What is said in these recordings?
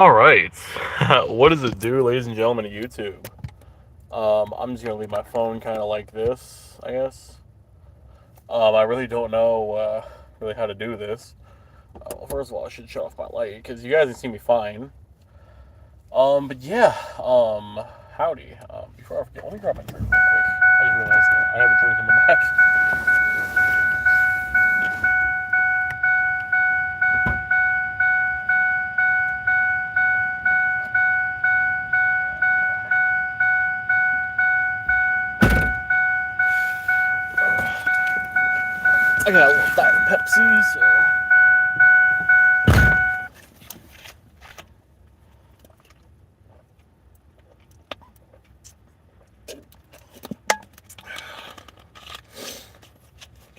All right. What does it do, ladies and gentlemen of YouTube? I'm just going to leave my phone kind of like this, I guess. I really don't know really how to do this. Well, first of all, I should shut off my light because you guys can see me fine. But yeah, howdy. Before I forget, let me grab my drink real quick. I just realized I have a drink in the back. I got a little Diet Pepsi, so.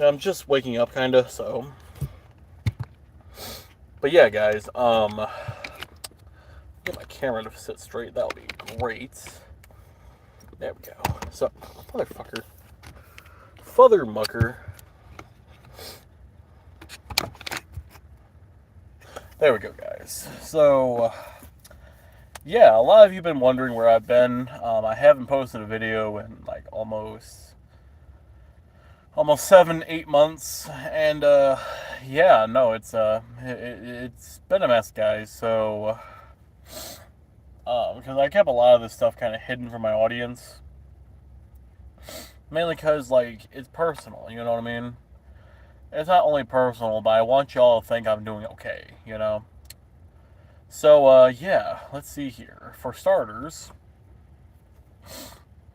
I'm just waking up, kinda, so. But yeah, guys, get my camera to sit straight. That would be great. There we go. So, motherfucker. Father mucker. There we go, guys. So, yeah, a lot of you have been wondering where I've been. I haven't posted a video in like almost 7-8 months, and yeah, no, it's been a mess, guys. So, because I kept a lot of this stuff kind of hidden from my audience, mainly because like it's personal. You know what I mean? It's not only personal, but I want y'all to think I'm doing okay. You know. So, yeah, let's see here. For starters,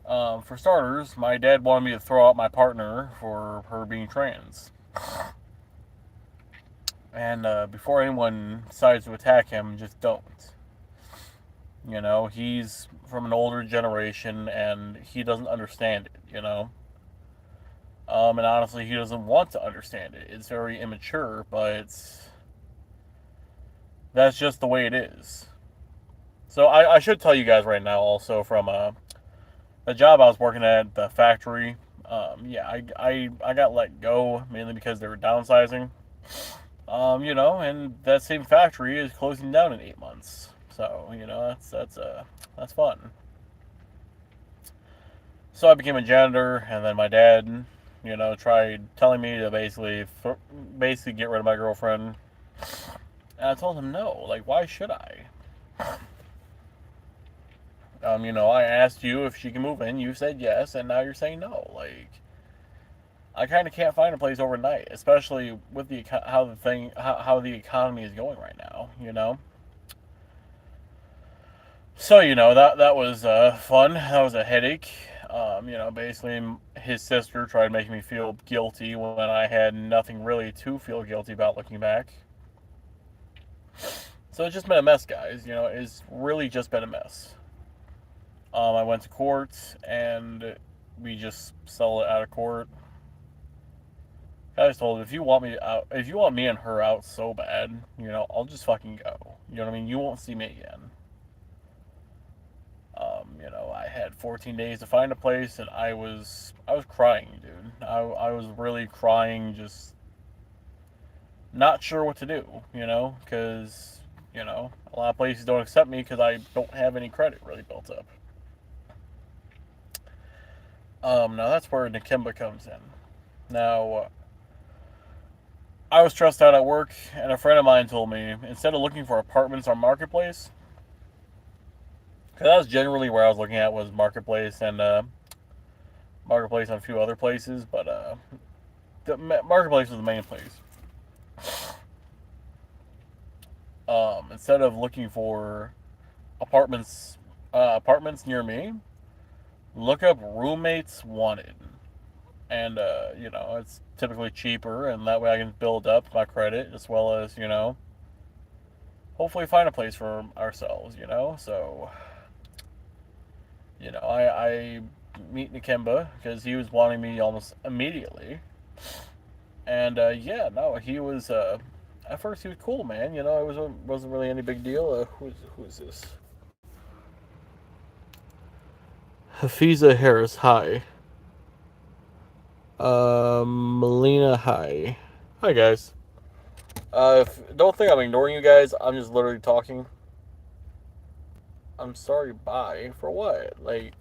my dad wanted me to throw out my partner for her being trans. And before anyone decides to attack him, just don't. You know, he's from an older generation and he doesn't understand it, you know? And honestly, he doesn't want to understand it. It's very immature, but that's just the way it is. So I should tell you guys right now also from the job I was working at the factory. Yeah, I got let go mainly because they were downsizing. You know, and that same factory is closing down in 8 months. So you know that's fun. So I became a janitor, and then my dad, you know, tried telling me to basically get rid of my girlfriend. And I told him no. Like, why should I? You know, I asked you if she can move in. You said yes, and now you're saying no. Like, I kind of can't find a place overnight, especially with how the economy is going right now. You know. So you know that was fun. That was a headache. You know, basically his sister tried making me feel guilty when I had nothing really to feel guilty about looking back. So it's just been a mess, guys. You know, it's really just been a mess. I went to court and we just settled it out of court. I just told him, if you want me and her out so bad, you know, I'll just fucking go. You know what I mean? You won't see me again. You know, I had 14 days to find a place, and I was crying, dude. I was really crying, just not sure what to do. You know, because you know a lot of places don't accept me because I don't have any credit really built up. Now that's where Nakimba comes in. Now, I was stressed out at work, and a friend of mine told me instead of looking for apartments on Marketplace, because that was generally where I was looking at was Marketplace and Marketplace and a few other places, but the Marketplace was the main place. Instead of looking for apartments near me, look up roommates wanted, and you know it's typically cheaper, and that way I can build up my credit as well as you know hopefully find a place for ourselves. You know, so you know I meet Nakemba because he was wanting me almost immediately, and yeah, no, he was. At first, he was cool, man. You know, wasn't really any big deal. Who's this? Hafiza Harris, hi. Melina, hi. Hi, guys. Don't think I'm ignoring you guys. I'm just literally talking. I'm sorry, bye. For what? Like,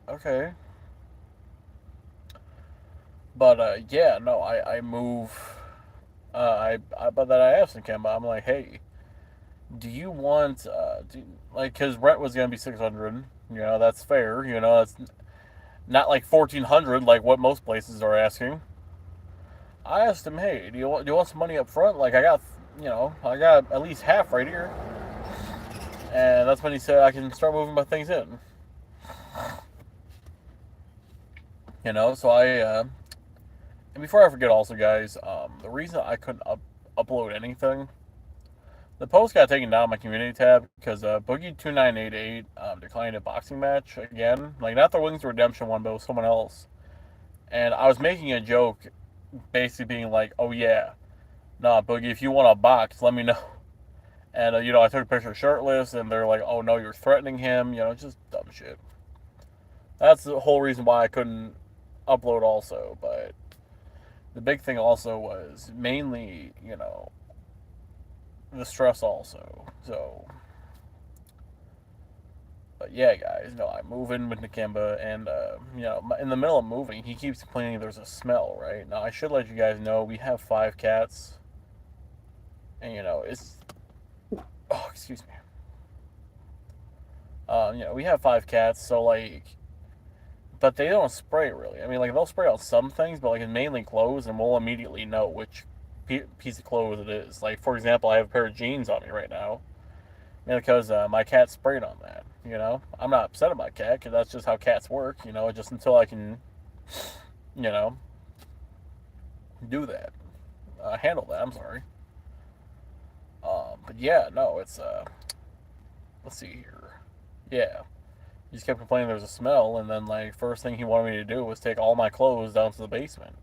okay. But, yeah, no, I move. But then I asked Kemba, I'm like, hey, do you want, like, because rent was going to be 600, that's fair, that's not like 1400 like what most places are asking. I asked him, hey, do you want some money up front? Like, I got at least half right here. And that's when he said I can start moving my things in. So and before I forget also, guys, the reason I couldn't upload anything, the post got taken down my community tab because Boogie2988 declined a boxing match again. Like, not the Wings Redemption one, but it was someone else. And I was making a joke, basically being like, oh yeah, nah, Boogie, if you want a box, let me know. And, I took a picture shirtless, and they're like, oh no, you're threatening him, just dumb shit. That's the whole reason why I couldn't upload also. But the big thing also was mainly, the stress also. So, but yeah, guys, no, I move in with Nakemba, and, in the middle of moving, he keeps complaining there's a smell, right? Now, I should let you guys know we have 5 cats, and, it's. Oh, excuse me. We have 5 cats, so, like, but they don't spray really. I mean, like, they'll spray on some things, but like it's mainly clothes, and we'll immediately know which piece of clothes it is. Like, for example, I have a pair of jeans on me right now, and because my cat sprayed on that. I'm not upset at my cat because that's just how cats work. Just until I can, you know, do that, handle that. I'm sorry. But yeah, no, it's let's see here. Yeah, he just kept complaining there was a smell, and then like first thing he wanted me to do was take all my clothes down to the basement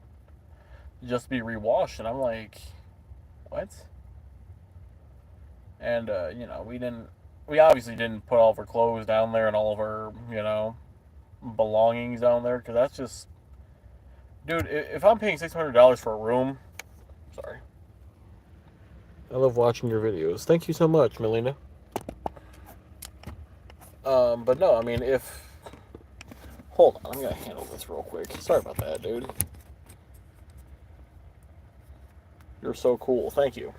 just to be rewashed, and I'm like, what? And we obviously didn't put all of our clothes down there and all of our belongings down there because that's just, dude. If I'm paying $600 for a room, sorry. I love watching your videos. Thank you so much, Melina. But no, I mean, if hold on, I'm gonna handle this real quick. Sorry about that, dude. You're so cool. Thank you.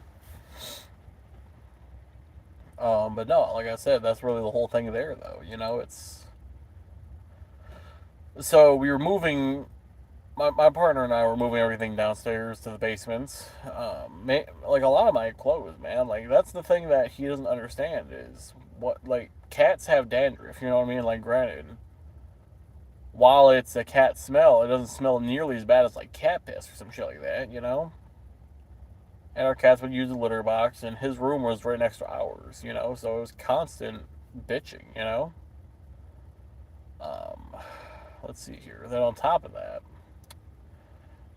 But no, like I said, that's really the whole thing there, though. It's so we were moving. My partner and I were moving everything downstairs to the basement. Like a lot of my clothes, man. Like that's the thing that he doesn't understand is what like cats have dandruff. You know what I mean? Like granted, while it's a cat smell, it doesn't smell nearly as bad as like cat piss or some shit like that. And our cats would use the litter box, and his room was right next to ours. So it was constant bitching. Um, let's see here. Then on top of that,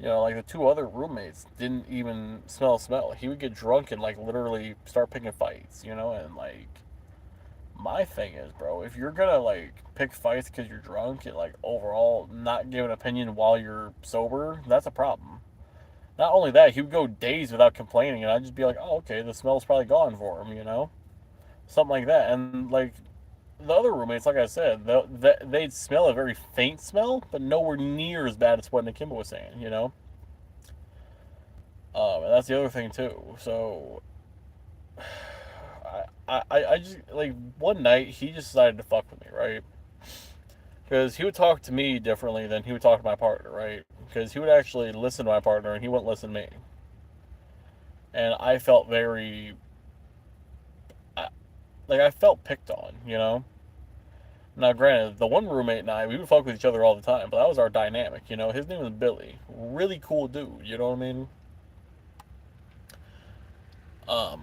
like the 2 other roommates didn't even smell. He would get drunk and like literally start picking fights, and like my thing is, bro, if you're gonna like pick fights because you're drunk and like overall not give an opinion while you're sober, that's a problem. Not only that, he would go days without complaining, and I'd just be like, oh, okay, the smell's probably gone for him. Something like that. And like the other roommates, like I said, they'd smell a very faint smell, but nowhere near as bad as what Nakimba was saying. And that's the other thing too. So I just like one night he just decided to fuck with me, right? Because he would talk to me differently than he would talk to my partner, right? Because he would actually listen to my partner and he wouldn't listen to me, and I felt very, like I felt picked on. Now, granted, the one roommate and I, we would fuck with each other all the time, but that was our dynamic. His name was Billy, really cool dude. You know what I mean?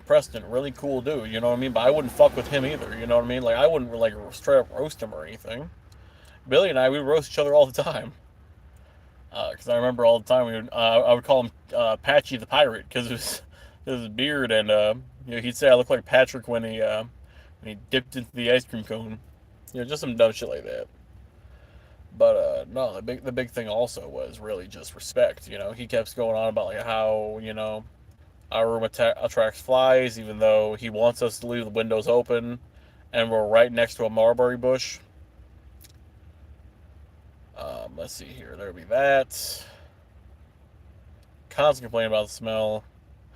Preston, really cool dude. You know what I mean? But I wouldn't fuck with him either. You know what I mean? Like I wouldn't like straight up roast him or anything. Billy and I, we would roast each other all the time. Because I remember all the time I would call him Patchy the Pirate because his beard, and he'd say I look like Patrick when he dipped into the ice cream cone. Just some dumb shit like that. But no, the big thing also was really just respect. He kept going on about like how our room attracts flies, even though he wants us to leave the windows open. and we're right next to a mulberry bush. Let's see here. There'll be that. Constant complaining about the smell.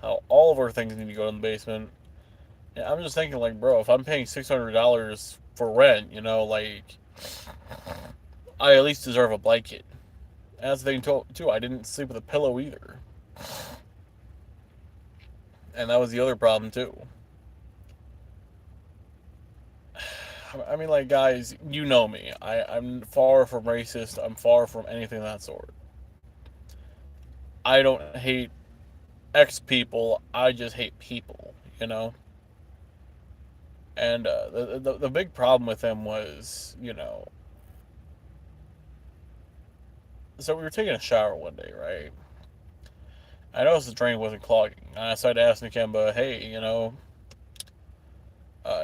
How all of our things need to go in the basement. And I'm just thinking, like, bro, if I'm paying $600 for rent, like, I at least deserve a blanket. And that's the thing, too. I didn't sleep with a pillow either. And that was the other problem, too. I mean, like, guys, you know me. I'm far from racist. I'm far from anything of that sort. I don't hate X people. I just hate people, And the big problem with him was, so we were taking a shower one day, right? I noticed the drain wasn't clogging. And I started asking Kemba, hey,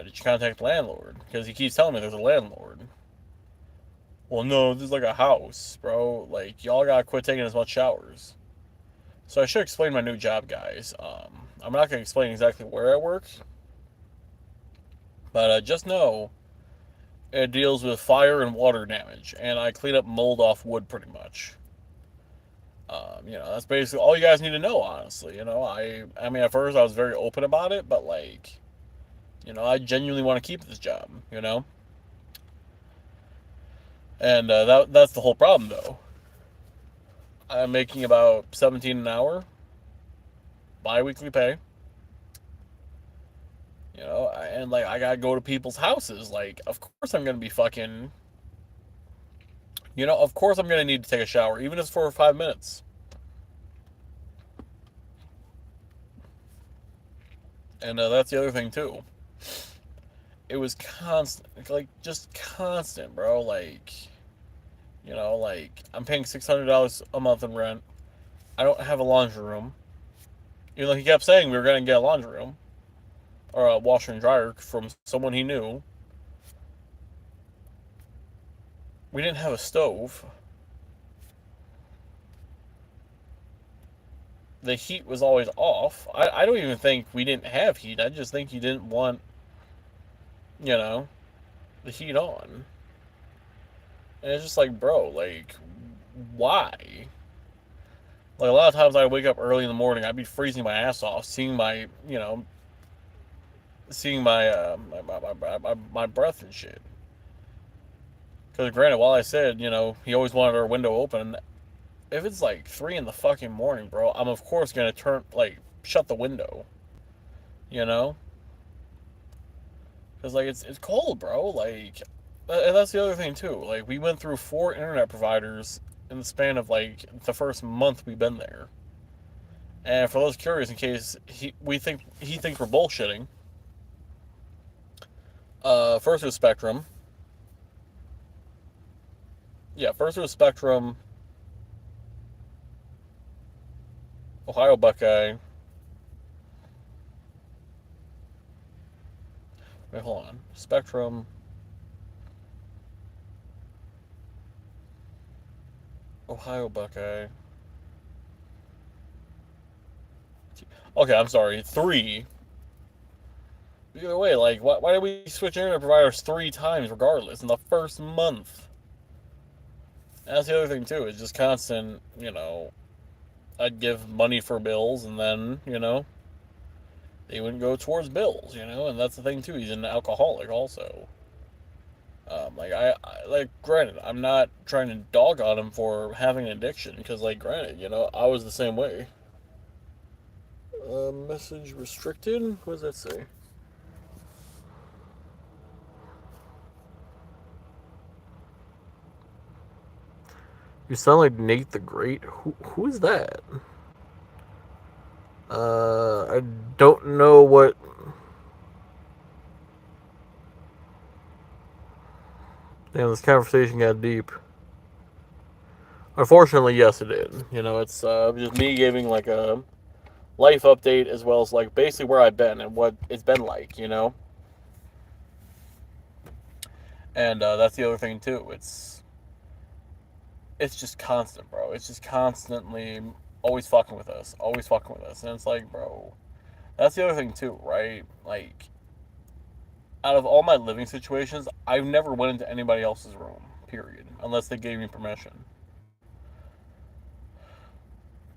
did you contact the landlord? Because he keeps telling me there's a landlord. Well, no, this is like a house, bro. Like, y'all gotta quit taking as much showers. So I should explain my new job, guys. I'm not gonna explain exactly where I work, but just know it deals with fire and water damage, and I clean up mold off wood pretty much. That's basically all you guys need to know, honestly. I mean, at first I was very open about it, but like, I genuinely want to keep this job, and that's the whole problem, though. I'm making about 17 an hour, bi-weekly pay. And like I gotta go to people's houses. Like, of course I'm gonna be fucking. Of course I'm gonna need to take a shower, even if it's for 5 minutes. And that's the other thing too. It was constant, like just constant, bro. Like I'm paying $600 a month in rent. I don't have a laundry room. Even though he kept saying we were gonna get a laundry room or a washer and dryer from someone he knew. We didn't have a stove. The heat was always off. I don't even think we didn't have heat. I just think he didn't want, you know, the heat on. And it's just like, bro, like, why? Like, a lot of times I wake up early in the morning, I'd be freezing my ass off, seeing my breath and shit. Because granted, while I said, he always wanted our window open, if it's like 3 in the fucking morning, bro, I'm of course gonna shut the window, you know? Because, like, it's cold, bro. Like, and that's the other thing, too. Like, we went through 4 internet providers in the span of, like, the first month we've been there. And for those curious, in case he thinks we're bullshitting, first it was Spectrum. Yeah, first it was Spectrum, Ohio Buckeye. Wait, hold on. Spectrum, Ohio Buckeye. Okay, I'm sorry. 3. Either way, like, why did we switch internet providers 3 times regardless in the first month? And that's the other thing, too. It's just constant, I'd give money for bills, and then, they wouldn't go towards bills, and that's the thing, too. He's an alcoholic, also. Like, granted, I'm not trying to dog on him for having an addiction, because, like, granted, I was the same way. Message restricted? What does that say? You sound like Nate the Great. Who is that? I don't know what. Damn, this conversation got deep. Unfortunately, yes, it did. It's just me giving like a life update as well as like basically where I've been and what it's been like, And that's the other thing too. It's just constant, bro. It's just constantly always fucking with us, always fucking with us, and it's like, bro, that's the other thing too, right? Like, out of all my living situations, I've never went into anybody else's room, period, unless they gave me permission.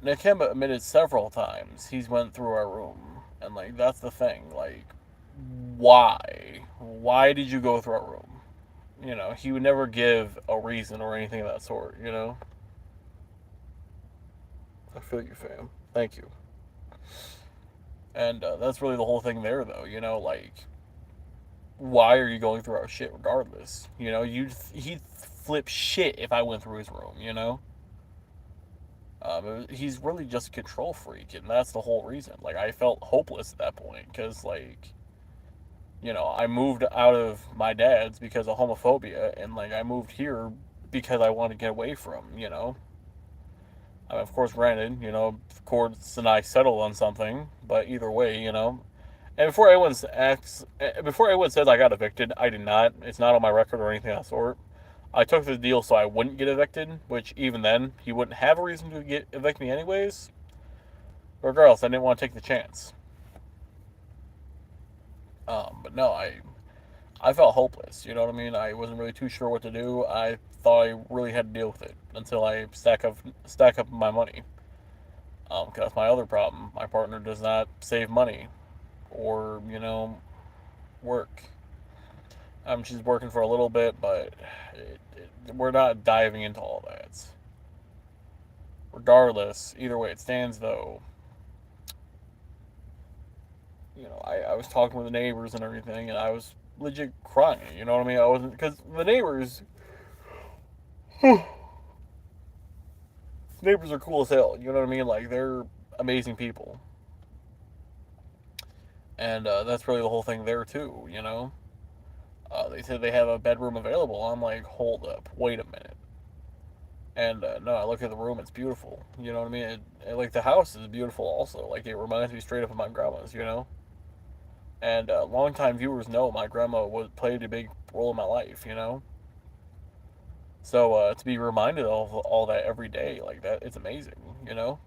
Nakemba admitted several times he's went through our room, and like that's the thing. Like, why? Why did you go through our room? You know, he would never give a reason or anything of that sort. You know. I feel you, fam. Thank you. And that's really the whole thing there, though. You know, like, why are you going through our shit regardless? You know, he'd flip shit if I went through his room. You know. He's really just a control freak, and that's the whole reason. Like, I felt hopeless at that point because, like, you know, I moved out of my dad's because of homophobia, and like I moved here because I wanted to get away from, you know. I mean, of course, granted, you know, Courts and I settled on something, but either way, you know. And before anyone says I got evicted, I did not. It's not on my record or anything of that sort. I took the deal so I wouldn't get evicted, which even then he wouldn't have a reason to evict me anyways. Regardless, I didn't want to take the chance. But no, I felt hopeless. You know what I mean? I wasn't really too sure what to do. I thought I really had to deal with it until I stack up my money. Cause that's my other problem. My partner does not save money, or you know, work. She's working for a little bit, but we're not diving into all that. Regardless, either way it stands, though, you know, I was talking with the neighbors and everything, and I was legit crying. You know what I mean? I wasn't because the neighbors are cool as hell. You know what I mean? Like they're amazing people, and that's really the whole thing there too. You know, they said they have a bedroom available. I'm like, hold up, wait a minute. And no, I look at the room; it's beautiful. You know what I mean? Like the house is beautiful also. Like it reminds me straight up of my grandma's. You know, and longtime viewers know my grandma played a big role in my life. You know, so to be reminded of all that every day like that, it's amazing. You know.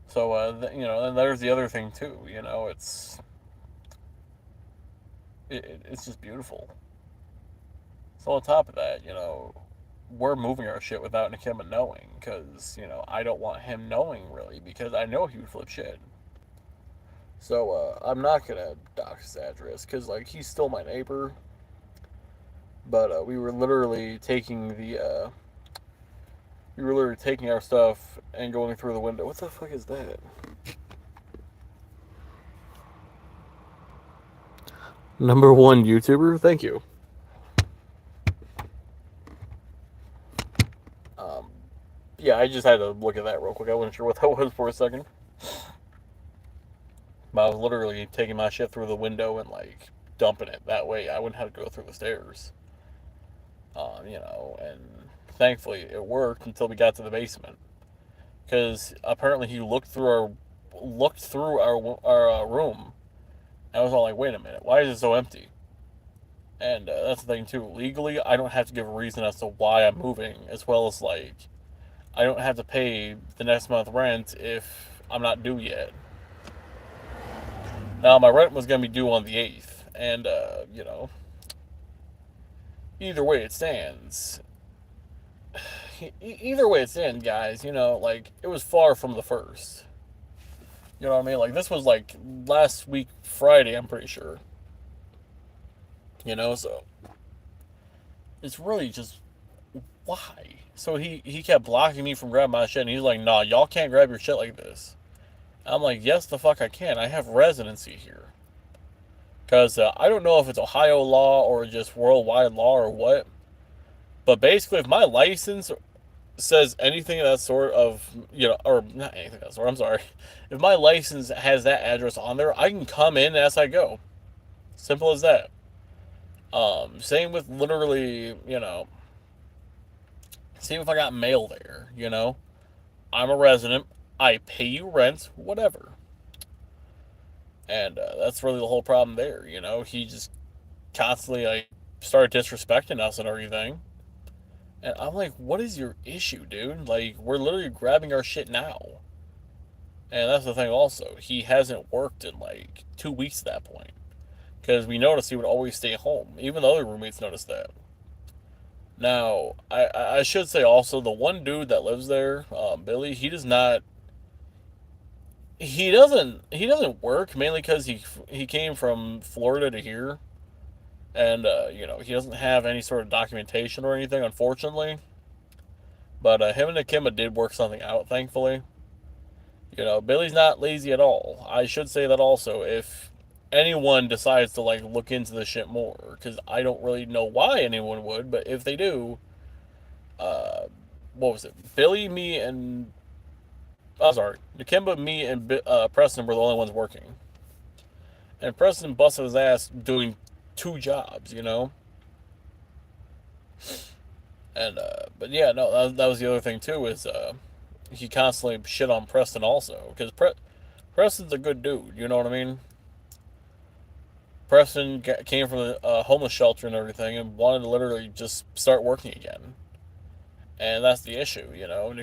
So you know, and there's the other thing too. You know, it's just beautiful. So on top of that, you know, we're moving our shit without Nikema knowing, because you know I don't want him knowing really, because I know he would flip shit. So I'm not gonna dox his address, because like he's still my neighbor. But we were literally taking our stuff and going through the window. What the fuck is that? Number one YouTuber, thank you. Um, yeah, I just had to look at that real quick. I wasn't sure what that was for a second. But I was literally taking my shit through the window and like dumping it. That way I wouldn't have to go through the stairs. You know, and thankfully it worked until we got to the basement. Because apparently he looked through our room. I was all like, wait a minute, why is it so empty? And that's the thing too. Legally, I don't have to give a reason as to why I'm moving, as well as like I don't have to pay the next month rent if I'm not due yet. Now my rent was gonna be due on the 8th, and you know, either way it stands. Either way it stands, guys. You know, like it was far from the first. You know what I mean? Like this was like last week Friday, I'm pretty sure. You know, so it's really just why. So he kept blocking me from grabbing my shit, and he's like, "Nah, y'all can't grab your shit like this." I'm like, "Yes, the fuck I can. I have residency here." Because I don't know if it's Ohio law or just worldwide law or what. But basically, if my license says anything of that sort of, you know, or not anything of that sort, I'm sorry. If my license has that address on there, I can come in as I go. Simple as that. Same with literally, you know, same if I got mail there, you know. I'm a resident. I pay you rent, whatever. And that's really the whole problem there, you know. He just constantly like started disrespecting us and everything. And I'm like, what is your issue, dude? Like, we're literally grabbing our shit now. And that's the thing also. He hasn't worked in like 2 weeks at that point. because we noticed he would always stay home. Even the other roommates noticed that. Now, I should say also the one dude that lives there, Billy, he doesn't work mainly because he came from Florida to here, and he doesn't have any sort of documentation or anything, unfortunately. But him and Nakima did work something out, thankfully. Billy's not lazy at all. I should say that also. If anyone decides to like look into this shit more, because I don't really know why anyone would, but if they do, uh, what was it? Billy, me, and I'm sorry, Nakimba, me, and Preston were the only ones working, and Preston busted his ass doing two jobs, And but yeah, no, that was the other thing too is he constantly shit on Preston also because Preston's a good dude. You know what I mean? Preston came from a homeless shelter and everything and wanted to literally just start working again. And that's the issue,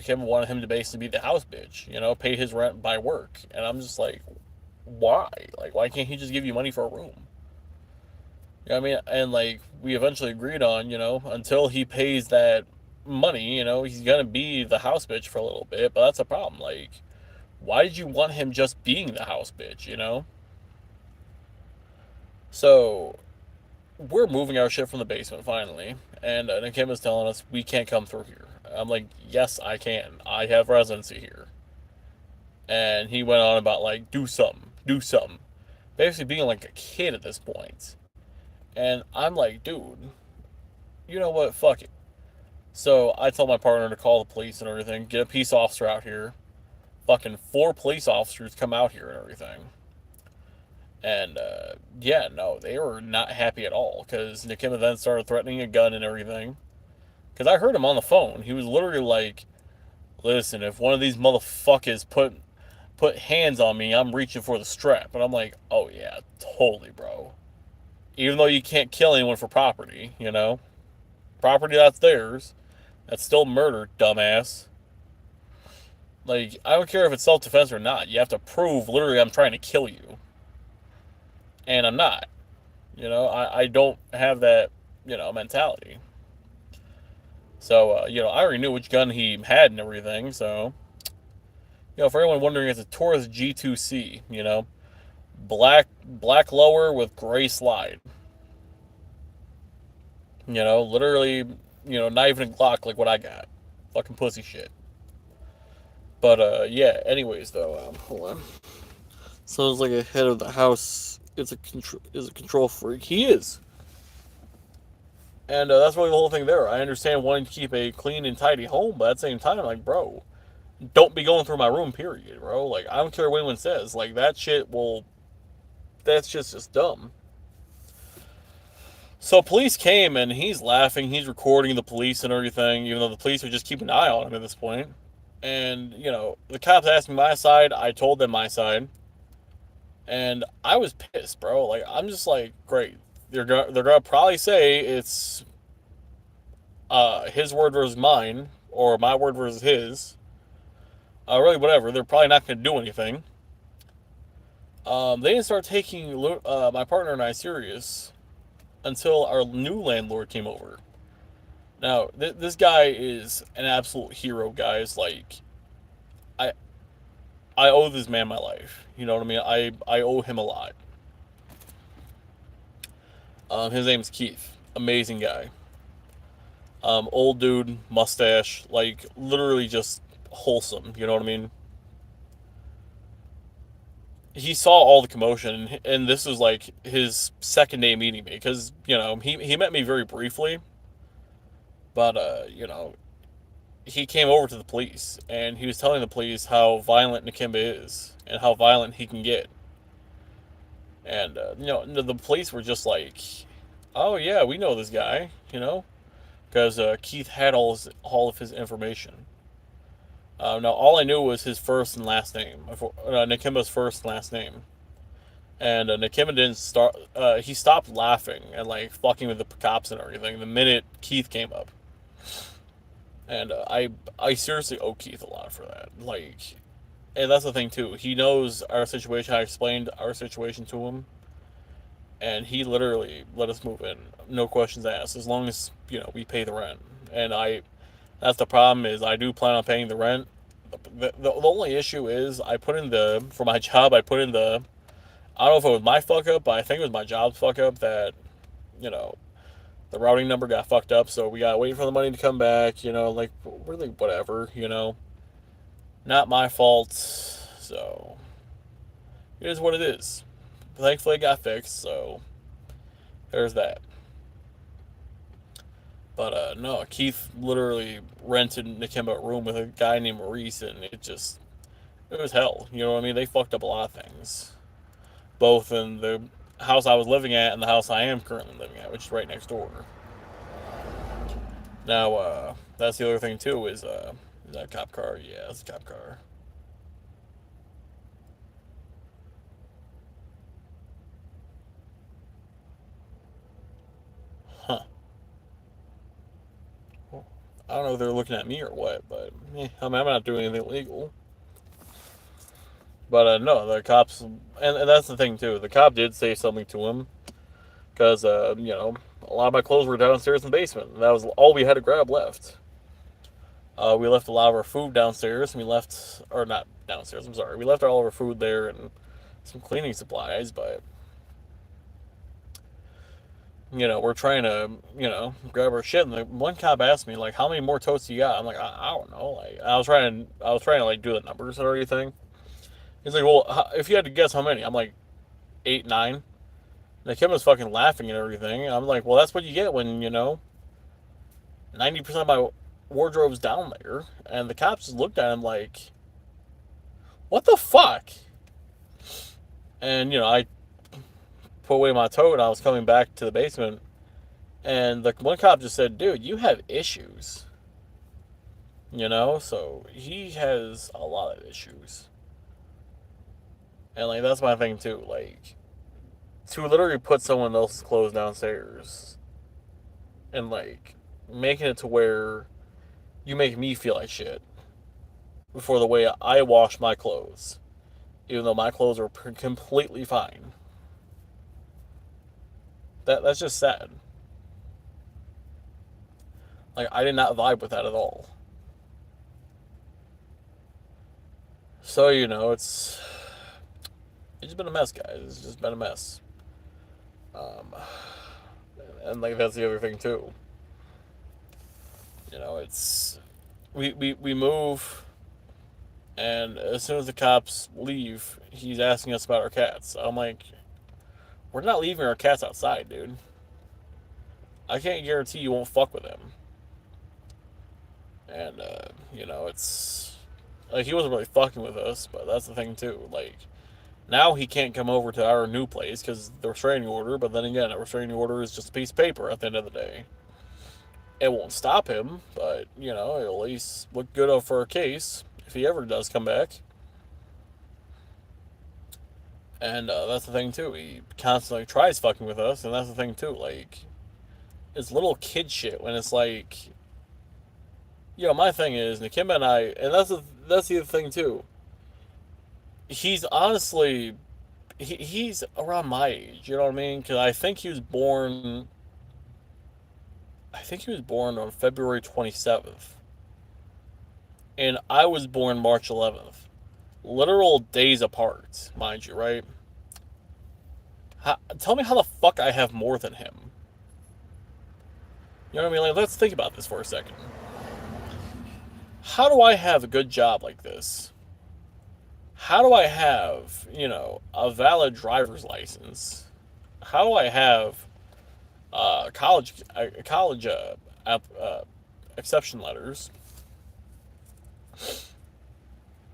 Kim wanted him to basically be the house bitch, pay his rent by work. And I'm just like, why? Like, why can't he just give you money for a room? You know what I mean? And like, we eventually agreed on, until he pays that money, he's gonna be the house bitch for a little bit. But that's a problem. Like, why did you want him just being the house bitch? So we're moving our shit from the basement finally, and Kim is telling us we can't come through here. I'm like, yes, I can. I have residency here. And he went on about like, do something, do something, basically being like a kid at this point. And I'm like, dude, you know what? Fuck it. So I told my partner to call the police and everything, get a peace officer out here. Fucking 4 police officers come out here and everything. And yeah, no, they were not happy at all because Nakima then started threatening a gun and everything. Because I heard him on the phone. He was literally like, "Listen, if one of these motherfuckers put hands on me, I'm reaching for the strap." And I'm like, "Oh yeah, totally, bro. Even though you can't kill anyone for property, property that's theirs, that's still murder, dumbass." Like, I don't care if it's self-defense or not. You have to prove literally I'm trying to kill you, and I'm not. I don't have that mentality. So I already knew which gun he had and everything. So for anyone wondering, it's a Taurus G2C. Black lower with gray slide. Literally, not even a Glock like what I got. Fucking pussy shit. But yeah. Anyways, though, hold on. Sounds like a head of the house is a control freak. He is. And that's really the whole thing there. I understand wanting to keep a clean and tidy home, but at the same time, like, bro, don't be going through my room, period, bro. Like, I don't care what anyone says. Like, that's just dumb. So police came and he's laughing. He's recording the police and everything, even though the police are just keeping an eye on him at this point. And, the cops asked me my side. I told them my side. And I was pissed, bro. Like, I'm just like, great. They're gonna probably say it's his word versus mine, or my word versus his. Really, whatever. They're probably not gonna do anything. They didn't start taking my partner and I serious until our new landlord came over. Now, this guy is an absolute hero, guys. Like, I I owe this man my life. You know what I mean? I owe him a lot. His name's Keith. Amazing guy. Old dude, mustache, like literally just wholesome. You know what I mean? He saw all the commotion, and this was like his second day meeting me because he met me very briefly, but he came over to the police and he was telling the police how violent Nakimba is and how violent he can get, and the police were just like, "Oh yeah, we know this guy," because Keith had all of his information. Now, all I knew was his first and last name, Nakimba's first and last name. And Nakima didn't start, he stopped laughing and like fucking with the cops and everything the minute Keith came up. And I seriously owe Keith a lot for that. Like, and that's the thing too. He knows our situation. I explained our situation to him. and he literally let us move in, no questions asked, as long as we pay the rent. And that's the problem, is I do plan on paying the rent. The only issue is I put in for my job, I put in I don't know if it was my fuck up, but I think it was my job's fuck up that, you know, the routing number got fucked up, so we gotta wait for the money to come back, like, really, whatever. Not my fault, so it is what it is. Thankfully it got fixed, so there's that. But no, Keith literally rented Nikemba a room with a guy named Maurice, and it was hell. You know what I mean? They fucked up a lot of things, both in the house I was living at and the house I am currently living at, which is right next door. Now, that's the other thing too, is that a cop car? Yeah, it's a cop car. Huh. I don't know if they're looking at me or what, but I mean, I'm not doing anything illegal. But no, the cops, and that's the thing too. The cop did say something to him because a lot of my clothes were downstairs in the basement. And that was all we had to grab left. We left a lot of our food downstairs, and or not downstairs. I'm sorry, we left all of our food there and some cleaning supplies, but we're trying to, grab our shit. And the one cop asked me, like, how many more totes you got? I'm like, I don't know. Like, I was trying to like do the numbers and everything. He's like, well, if you had to guess how many, I'm like, 8, 9. And Kim was fucking laughing and everything. I'm like, well, that's what you get when 90% of my wardrobe's down there. And the cops just looked at him like, what the fuck? And I put away my tote, and I was coming back to the basement, and the one cop just said, dude, you have issues. So he has a lot of issues. And like, that's my thing too. Like, to literally put someone else's clothes downstairs and like making it to where you make me feel like shit for the way I wash my clothes, even though my clothes are completely fine. That's just sad. Like, I did not vibe with that at all. So it's just been a mess, guys. It's just been a mess. Um, and like, that's the other thing too. It's we move, and as soon as the cops leave, he's asking us about our cats. I'm like, we're not leaving our cats outside, dude. I can't guarantee you won't fuck with them. And it's like, he wasn't really fucking with us, but that's the thing too. Like, now he can't come over to our new place because the restraining order. But then again, a restraining order is just a piece of paper at the end of the day. It won't stop him, but it'll at least look good for a case if he ever does come back. And that's the thing too. He constantly tries fucking with us, and that's the thing too. Like, it's little kid shit when it's like, my thing is, Nikimba and I, and that's the other thing too. He's honestly, he's around my age. You know what I mean? Because I think he was born. I think he was born on February 27th, and I was born March 11th. Literal days apart, mind you, right? Tell me how the fuck I have more than him. You know what I mean? Like, let's think about this for a second. How do I have a good job like this? How do I have, a valid driver's license? How do I have college exception letters?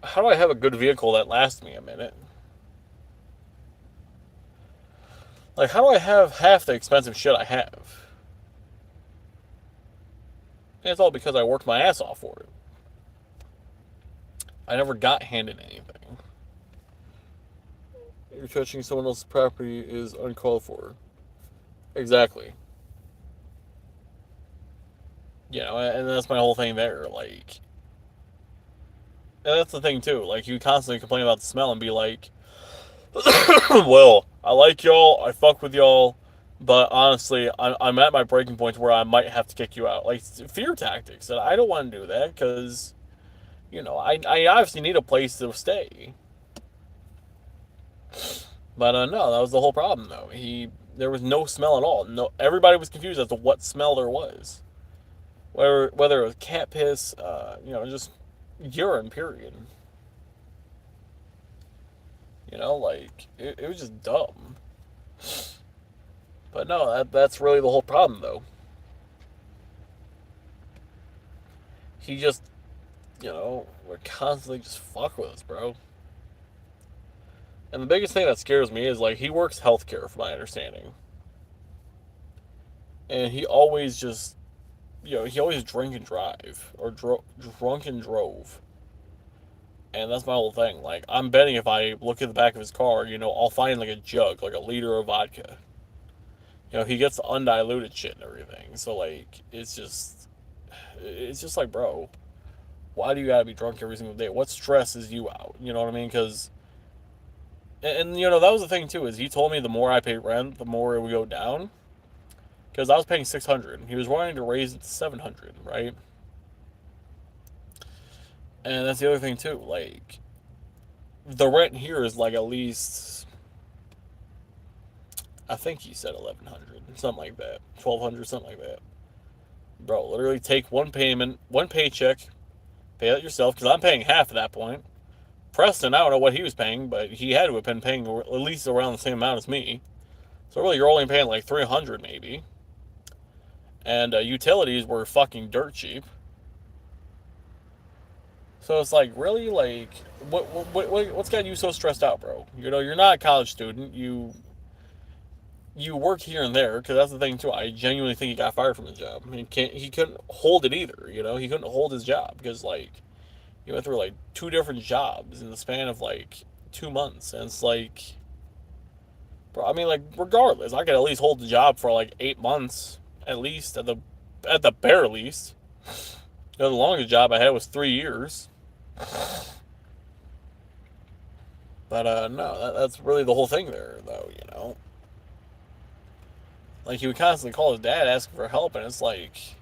How do I have a good vehicle that lasts me a minute? Like, how do I have half the expensive shit I have? And it's all because I worked my ass off for it. I never got handed anything. You're touching someone else's property is uncalled for. Exactly. And that's my whole thing there. Like, and that's the thing too. Like, you constantly complain about the smell and be like, Well, I like y'all. I fuck with y'all. But honestly, I'm at my breaking point where I might have to kick you out. Like, fear tactics. And I don't want to do that because, I obviously need a place to stay. But no, that was the whole problem, though. There was no smell at all. No, everybody was confused as to what smell there was. Whether it was cat piss, just urine, period. Like, it was just dumb. But no, that's really the whole problem, though. He just, would constantly just fuck with us, bro. And the biggest thing that scares me is, like, he works healthcare, from my understanding. And he always just, he always drink and drive, or drunk and drove. And that's my whole thing. Like, I'm betting if I look at the back of his car, I'll find, like, a jug, like a liter of vodka. He gets the undiluted shit and everything. So, like, it's just like, bro, why do you gotta be drunk every single day? What stresses you out? You know what I mean? Because, and that was the thing too, is he told me the more I pay rent, the more it would go down. Because I was paying 600, he was wanting to raise it to 700, right? And that's the other thing too. Like, the rent here is like at least, I think he said 1100, something like that, 1200, something like that. Bro, literally take one payment, one paycheck, pay that yourself, because I'm paying half at that point. Preston, I don't know what he was paying, but he had to have been paying at least around the same amount as me. So really, you're only paying like 300 maybe. And utilities were fucking dirt cheap. So it's like, really, like, what's got you so stressed out, bro? You're not a college student. You work here and there, because that's the thing too. I genuinely think he got fired from his job. I mean, he couldn't hold it either. He couldn't hold his job because, like, he went through like 2 different jobs in the span of like 2 months, and it's like, bro. I mean, like, regardless, I could at least hold the job for like 8 months at least, at the bare least. The longest job I had was 3 years. But no, that's really the whole thing there, though. Like, he would constantly call his dad asking for help, and it's like,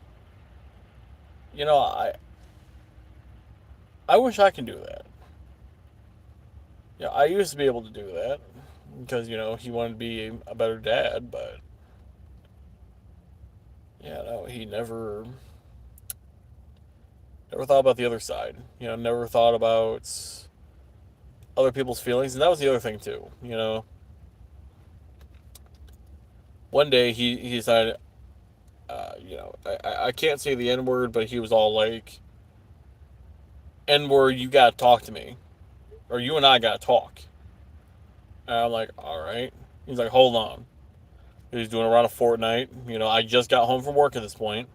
I wish I could do that. I used to be able to do that because he wanted to be a better dad, but yeah, no, he never thought about the other side. Never thought about other people's feelings, and that was the other thing too. One day he decided, I can't say the N word, but he was all like, N word, you gotta talk to me, or you and I gotta talk. And I'm like, all right. He's like, hold on. He was doing around a fortnight. I just got home from work at this point.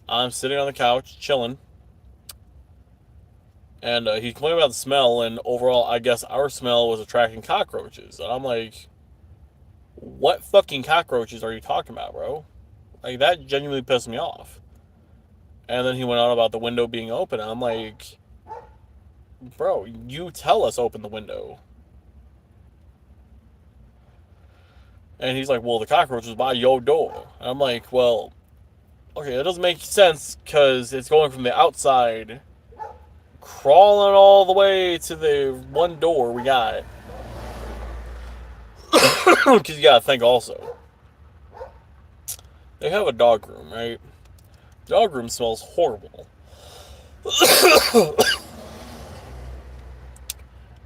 I'm sitting on the couch chilling, and he's complaining about the smell. And overall, I guess our smell was attracting cockroaches. And I'm like, what fucking cockroaches are you talking about, bro? Like, that genuinely pissed me off. And then he went on about the window being open. And I'm like, bro, you tell us open the window. And he's like, well, the cockroach was by your door. And I'm like, well, okay, that doesn't make sense because it's going from the outside, crawling all the way to the one door we got. Because you gotta think also, they have a dog room, right? Dog room smells horrible.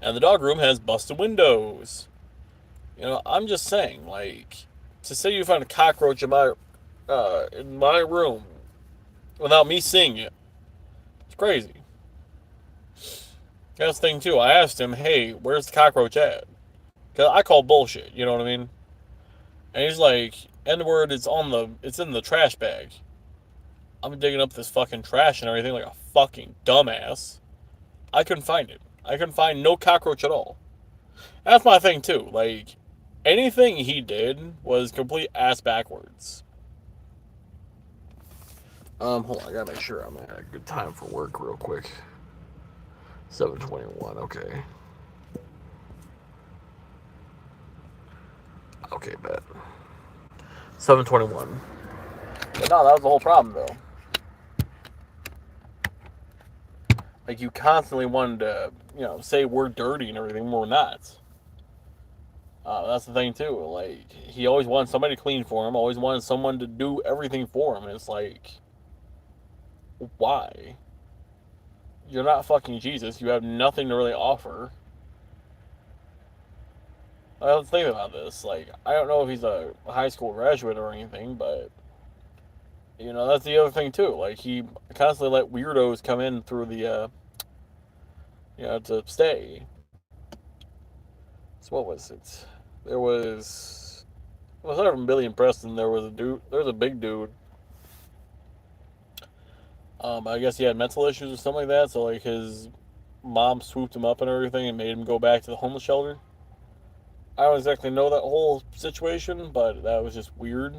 And the dog room has busted windows. I'm just saying, like, to say you found a cockroach in my room without me seeing it, it's crazy. That's the thing too. I asked him, "Hey, where's the cockroach at?" Cause I call bullshit. You know what I mean? And he's like, "N word. It's in the trash bag." I'm digging up this fucking trash and everything like a fucking dumbass. I couldn't find it. I couldn't find no cockroach at all. That's my thing too. Like, anything he did was complete ass backwards. Hold on, I gotta make sure I'm at a good time for work real quick. 7:21, okay. Okay, bet. 721. But no, that was the whole problem, though. Like, you constantly wanted to, say we're dirty and everything when we're not. That's the thing, too. Like, he always wanted somebody to clean for him, always wanted someone to do everything for him. And it's like, why? You're not fucking Jesus. You have nothing to really offer. Let's think about this. Like, I don't know if he's a high school graduate or anything, but that's the other thing too. Like, he constantly let weirdos come in through the, to stay. So what was it? There was, aside from Billy and Preston, there was a dude. There was a big dude. I guess he had mental issues or something like that. So like his mom swooped him up and everything and made him go back to the homeless shelter. I don't exactly know that whole situation, but that was just weird.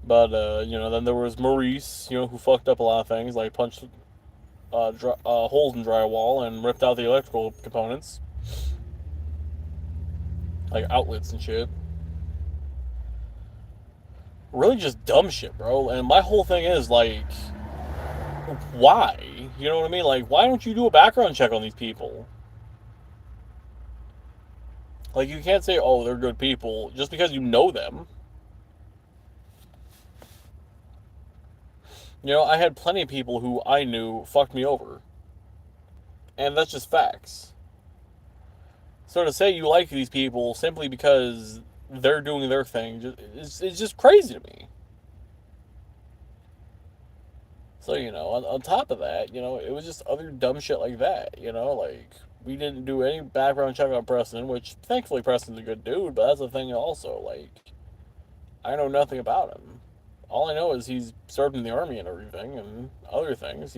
But then there was Maurice, who fucked up a lot of things, like punched holes in drywall and ripped out the electrical components, like outlets and shit. Really, just dumb shit, bro. And my whole thing is like, why? You know what I mean? Like, why don't you do a background check on these people? Like, you can't say, oh, they're good people just because you know them. I had plenty of people who I knew fucked me over. And that's just facts. So to say you like these people simply because they're doing their thing, it's just crazy to me. So, on top of that, it was just other dumb shit like that, like, we didn't do any background check on Preston, which, thankfully, Preston's a good dude, but that's the thing also, like, I know nothing about him. All I know is he's served in the army and everything, and other things.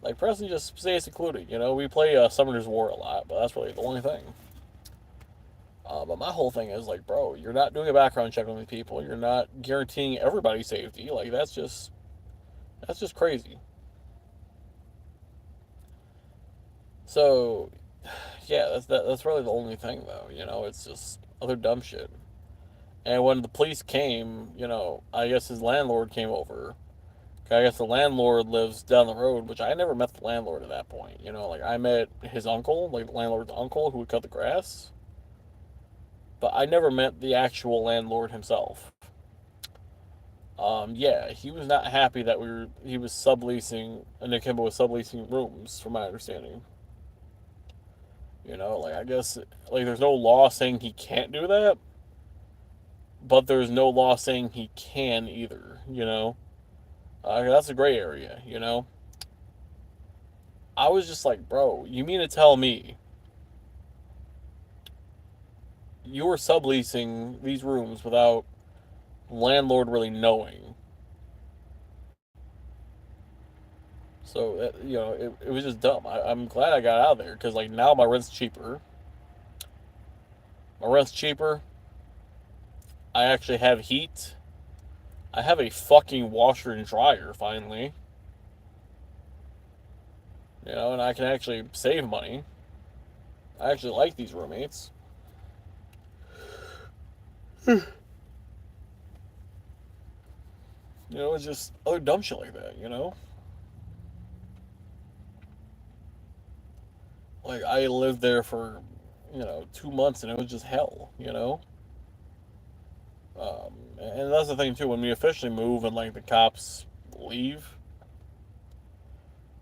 Like, Preston just stays secluded, we play Summoner's War a lot, but that's really the only thing. But my whole thing is, like, bro, you're not doing a background check on these people, you're not guaranteeing everybody's safety, like, that's just crazy. So, yeah, that's really the only thing, though. It's just other dumb shit. And when the police came, I guess his landlord came over. I guess the landlord lives down the road, which I never met the landlord at that point. Like, I met his uncle, like the landlord's uncle, who would cut the grass. But I never met the actual landlord himself. Yeah, he was not happy that he was subleasing, Nick Kimba was subleasing rooms, from my understanding. Like, I guess, like, there's no law saying he can't do that, but there's no law saying he can either, that's a gray area, I was just like, bro, you mean to tell me you were subleasing these rooms without the landlord really knowing? So, it was just dumb. I'm glad I got out of there, because, like, now my rent's cheaper. I actually have heat. I have a fucking washer and dryer, finally. And I can actually save money. I actually like these roommates. It's just other dumb shit like that, Like, I lived there for, 2 months and it was just hell, And that's the thing, too. When we officially move and, like, the cops leave,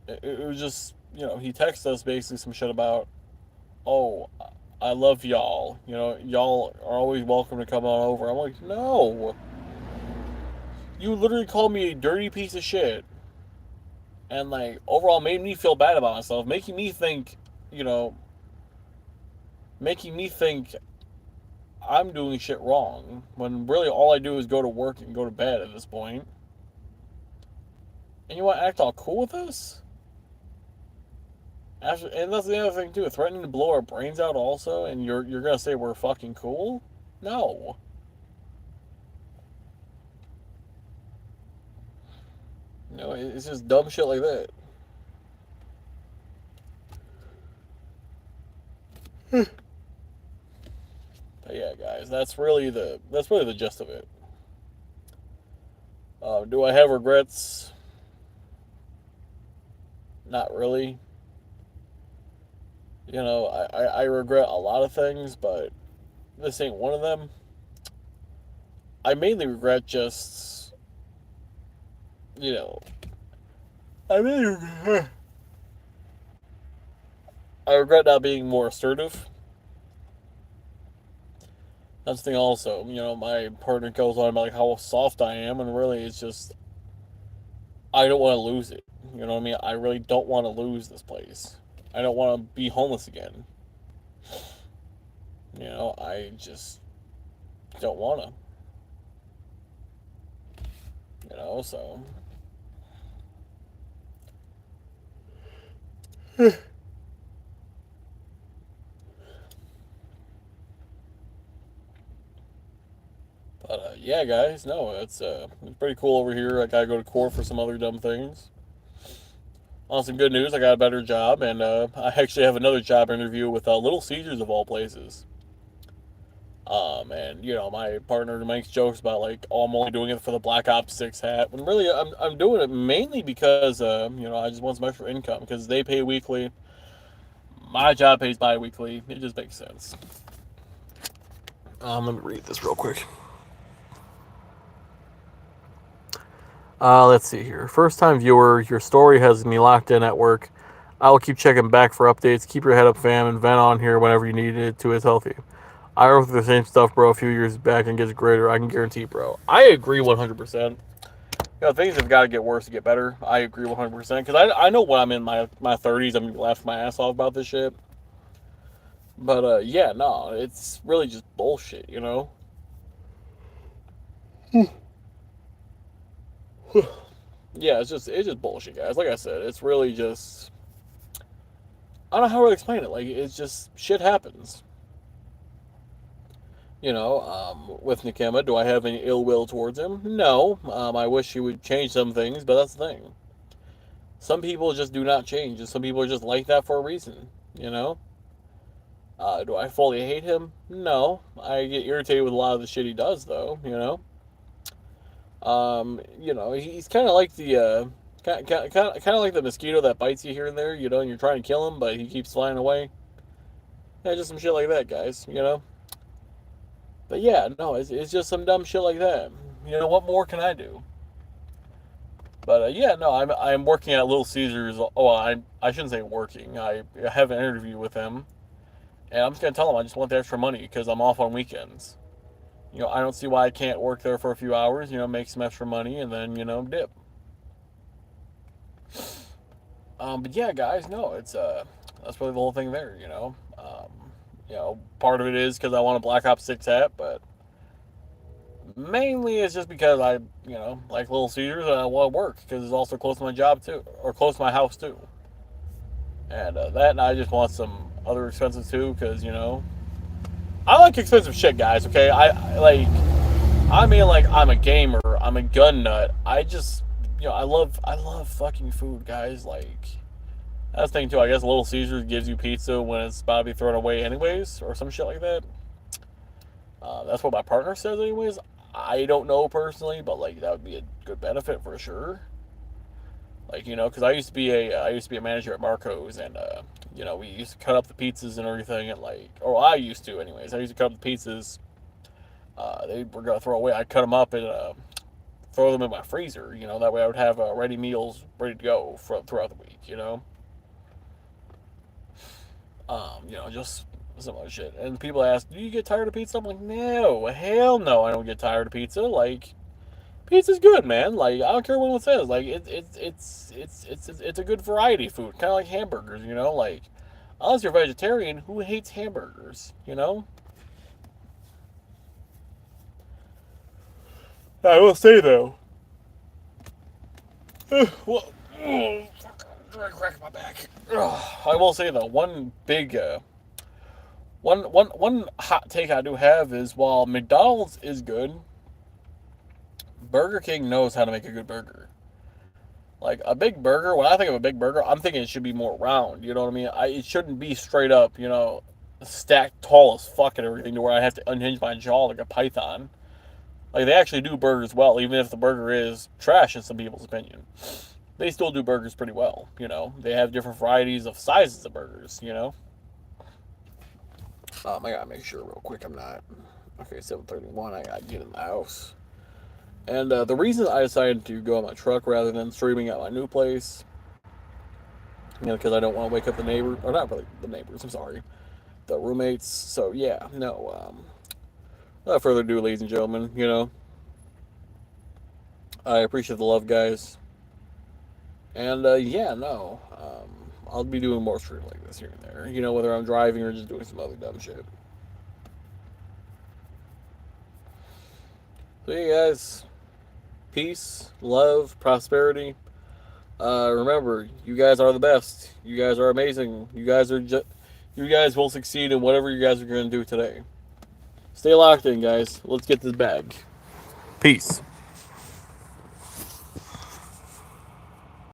it was just, he texted us basically some shit about, oh, I love y'all. Y'all are always welcome to come on over. I'm like, no. You literally called me a dirty piece of shit. And, like, overall made me feel bad about myself. Making me think I'm doing shit wrong. When really all I do is go to work and go to bed at this point. And you want to act all cool with us? And that's the other thing too, threatening to blow our brains out also, and you're gonna say we're fucking cool? No. It's just dumb shit like that. But yeah, guys, that's really the gist of it. Do I have regrets? Not really. I regret a lot of things, but this ain't one of them. I mainly regret just, you know, I mainly regret, I regret not being more assertive. That's the thing also. My partner goes on about like how soft I am, and really it's just, I don't want to lose it. You know what I mean? I really don't want to lose this place. I don't want to be homeless again. I just don't want to. So. But yeah, guys, no, it's pretty cool over here. I gotta go to court for some other dumb things. On some good news, I got a better job, and I actually have another job interview with Little Caesars of all places. And my partner makes jokes about like, oh, I'm only doing it for the Black Ops 6 hat. When really, I'm doing it mainly because I just want some extra income because they pay weekly. My job pays bi-weekly. It just makes sense. Let me read this real quick. Let's see here. First time viewer, your story has me locked in at work. I will keep checking back for updates. Keep your head up, fam, and vent on here whenever you need it to. It's healthy. I wrote the same stuff, bro, a few years back and gets greater. I can guarantee, bro. I agree 100%. Things have got to get worse to get better. I agree 100% because I know when I'm in my 30s, I'm gonna laugh my ass off about this shit. But yeah, no, it's really just bullshit, Yeah, it's just bullshit, guys. Like I said, it's really just, I don't know how to explain it. Like, it's just shit happens. With Nikema, do I have any ill will towards him? No. I wish he would change some things, but that's the thing. Some people just do not change, and some people are just like that for a reason. You know. Do I fully hate him? No. I get irritated with a lot of the shit he does, though. He's kind of like the kind of like the mosquito that bites you here and there. And you're trying to kill him, but he keeps flying away. Yeah, just some shit like that, guys. But yeah, no, it's just some dumb shit like that. What more can I do? But yeah, no, I'm working at Little Caesars. Oh, I shouldn't say working. I have an interview with him, and I'm just gonna tell him I just want the extra money because I'm off on weekends. I don't see why I can't work there for a few hours. Make some extra money and then dip. But yeah, guys, no, it's that's really the whole thing there. Part of it is because I want a Black Ops 6 hat, but mainly it's just because I, like Little Caesars, and I want to work because it's also close to my job too, or close to my house too. And and I just want some other expenses too because I like expensive shit, guys. Okay, I like. I mean, like, I'm a gamer. I'm a gun nut. I just, I love fucking food, guys. Like, that's the thing too. I guess Little Caesars gives you pizza when it's about to be thrown away, anyways, or some shit like that. That's what my partner says, anyways. I don't know personally, but like that would be a good benefit for sure. Like because I used to be a manager at Marco's, and we used to cut up the pizzas and everything, and like, or I used to, anyways. I used to cut up the pizzas. They were gonna throw away. I'd cut them up and throw them in my freezer. That way I would have ready meals ready to go throughout the week. Just some other shit. And people ask, "Do you get tired of pizza?" I'm like, "No, hell no, I don't get tired of pizza. Like, pizza's good, man. Like, I don't care what anyone says. Like, it's a good variety food, kind of like hamburgers. Like, unless you're vegetarian, who hates hamburgers? I will say though, well, crack my back. I will say though, one big one hot take I do have is while McDonald's is good, Burger King knows how to make a good burger. Like a big burger, when I think of a big burger, I'm thinking it should be more round. You know what I mean? It shouldn't be straight up. stacked tall as fuck and everything to where I have to unhinge my jaw like a python. Like, they actually do burgers well, even if the burger is trash in some people's opinion. They still do burgers pretty well, you know. They have different varieties of sizes of burgers, you know. I gotta make sure real quick I'm not. Okay, 7:31. I gotta get in the house. And the reason I decided to go on my truck rather than streaming at my new place, you know, because I don't want to wake up the neighbor, or not really the neighbors. I'm sorry, the roommates. So yeah, no. Without further ado, ladies and gentlemen, you know, I appreciate the love, guys. And yeah, no, I'll be doing more streams like this here and there. You know, whether I'm driving or just doing some other dumb shit. So yeah, guys, peace, love, prosperity. Remember, you guys are the best. You guys are amazing. You guys will succeed in whatever you guys are going to do today. Stay locked in, guys. Let's get this bag. Peace.